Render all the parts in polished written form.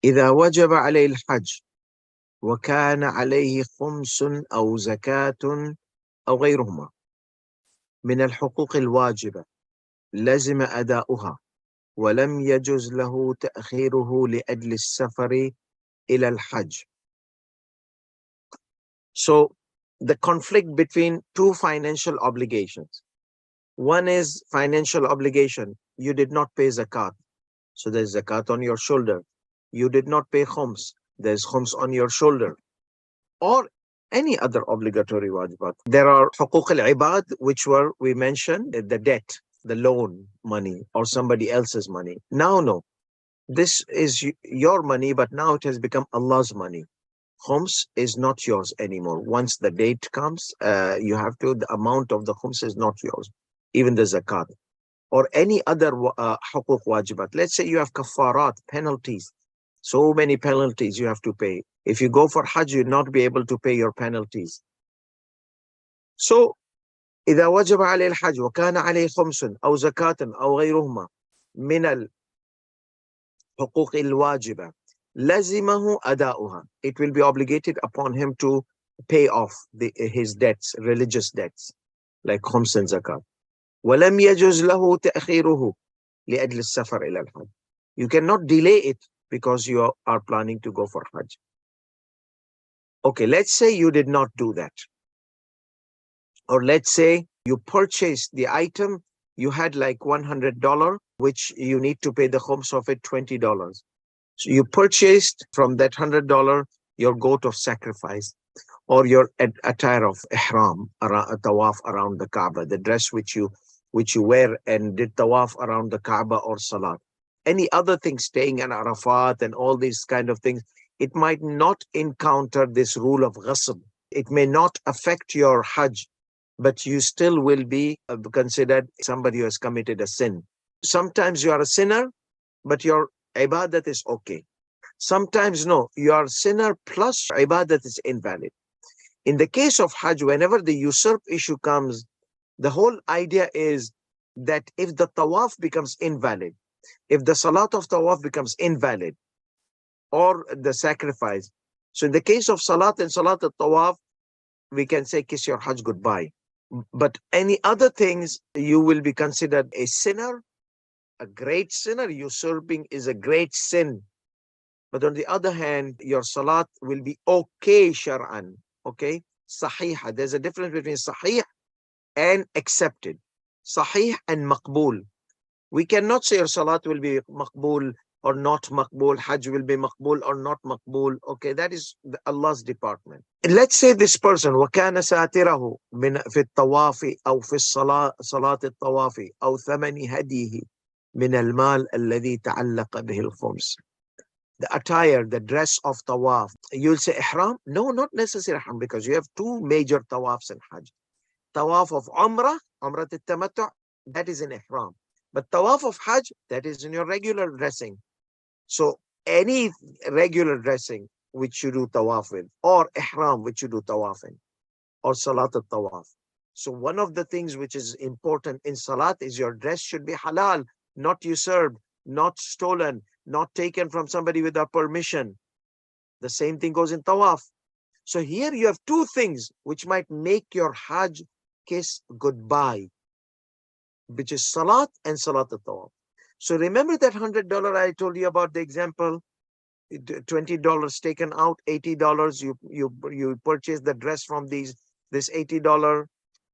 إذا وجب عليه الحج وكان عليه خمس أو زكاة أو غيرهما من الحقوق الواجبة لزم أداؤها ولم يجز له تأخيره لأجل السفر إلى الحج. So the conflict between two financial obligations. One is financial obligation. You did not pay zakat. So there's zakat on your shoulder. You did not pay khums. There's khums on your shoulder. Or any other obligatory wajibat. There are huquq al-ibad, which were, we mentioned, the debt, the loan money, or somebody else's money. Now, no. This is your money, but now it has become Allah's money. Khums is not yours anymore. Once the date comes, you have to, the amount of the khums is not yours. Even the zakat or any other huquq wajibat. Let's say you have kafarat, penalties. So many penalties you have to pay. If you go for Hajj, you'll not be able to pay your penalties. So, إذا وجب عليه الحج وكان عليه خمس أو زكاة أو غيرهما من الحقوق الواجبة لزمه أداؤها. It will be obligated upon him to pay off his debts, religious debts, like khums and zakat. ولم يجوز له تأخيره لأجل السفر إلى الحج. You cannot delay it because you are planning to go for Hajj. Okay, let's say you did not do that. Or let's say you purchased the item, you had like $100, which you need to pay the khums of it, $20. So you purchased from that $100 your goat of sacrifice or your attire of ihram, a tawaf around the Kaaba, the dress which you wear and did tawaf around the Kaaba or salat. Any other thing, staying in Arafat and all these kind of things, it might not encounter this rule of ghasb. It may not affect your Hajj, but you still will be considered somebody who has committed a sin. Sometimes you are a sinner, but your ibadat is okay. Sometimes no, you are a sinner plus ibadat is invalid. In the case of Hajj, whenever the usurp issue comes, the whole idea is that if the tawaf becomes invalid, if the salat of tawaf becomes invalid, or the sacrifice. So in the case of salat and salat al-tawaf, we can say kiss your Hajj goodbye. But any other things, you will be considered a sinner, a great sinner. Usurping is a great sin. But on the other hand, your salat will be okay shar'an, okay? Sahih. There's a difference between sahih and accepted. Sahih and maqbool. We cannot say your salat will be maqbool or not maqbool, Hajj will be maqbool or not maqbool. Okay, that is Allah's department. Let's say this person, وَكَانَ سَاتِرَهُ فِي الطَّوَافِ أو في صلاة الطواف أو ثمن هديه من المال الذي تعلق به الخمس. The attire, the dress of tawaf. You'll say ihram? No, not necessarily ihram, because you have two major tawafs in Hajj. Tawaf of Umrah al-Tamattu', that is in ihram. But tawaf of Hajj, that is in your regular dressing. So any regular dressing which you do tawaf with, or ihram which you do tawaf in, or salat al-tawaf. So one of the things which is important in salat is your dress should be halal, not usurped, not stolen, not taken from somebody without permission. The same thing goes in tawaf. So here you have two things which might make your Hajj kiss goodbye, which is salat and salat al-tawaf. So remember that $100 I told you about, the example, $20 taken out, $80 you purchase the dress from this $80.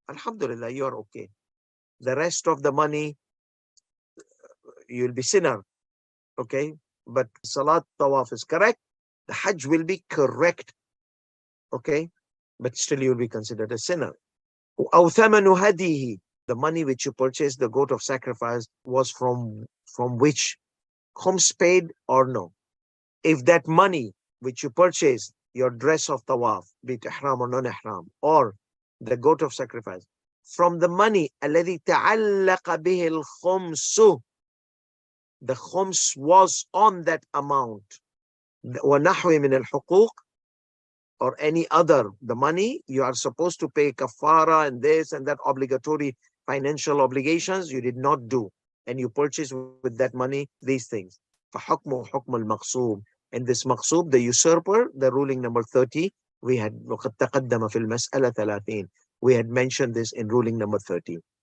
Alhamdulillah, you are okay. The rest of the money, you'll be sinner. Okay, but salat tawaf is correct. The Hajj will be correct. Okay, but still you will be considered a sinner. أو ثمن هديه. The money which you purchased, the goat of sacrifice, was from which? Khums paid or no? If that money which you purchased, your dress of tawaf, be it ihram or non-ihram, or the goat of sacrifice, from the money الذي تعلق به الخمس, the khums was on that amount, وَنَحْوِ مِنَ الْحُقُوقِ, or any other, the money, you are supposed to pay kafara and this and that obligatory financial obligations, you did not do, and you purchase with that money these things. فَحُكْمُ حُكْمُ الْمَقْصُومِ, And this maqsoob, the usurper, the ruling number 30, we had وَقَدْ تَقَدَّمَ فِي الْمَسْأَلَةِ 30. We had mentioned this in ruling number 30.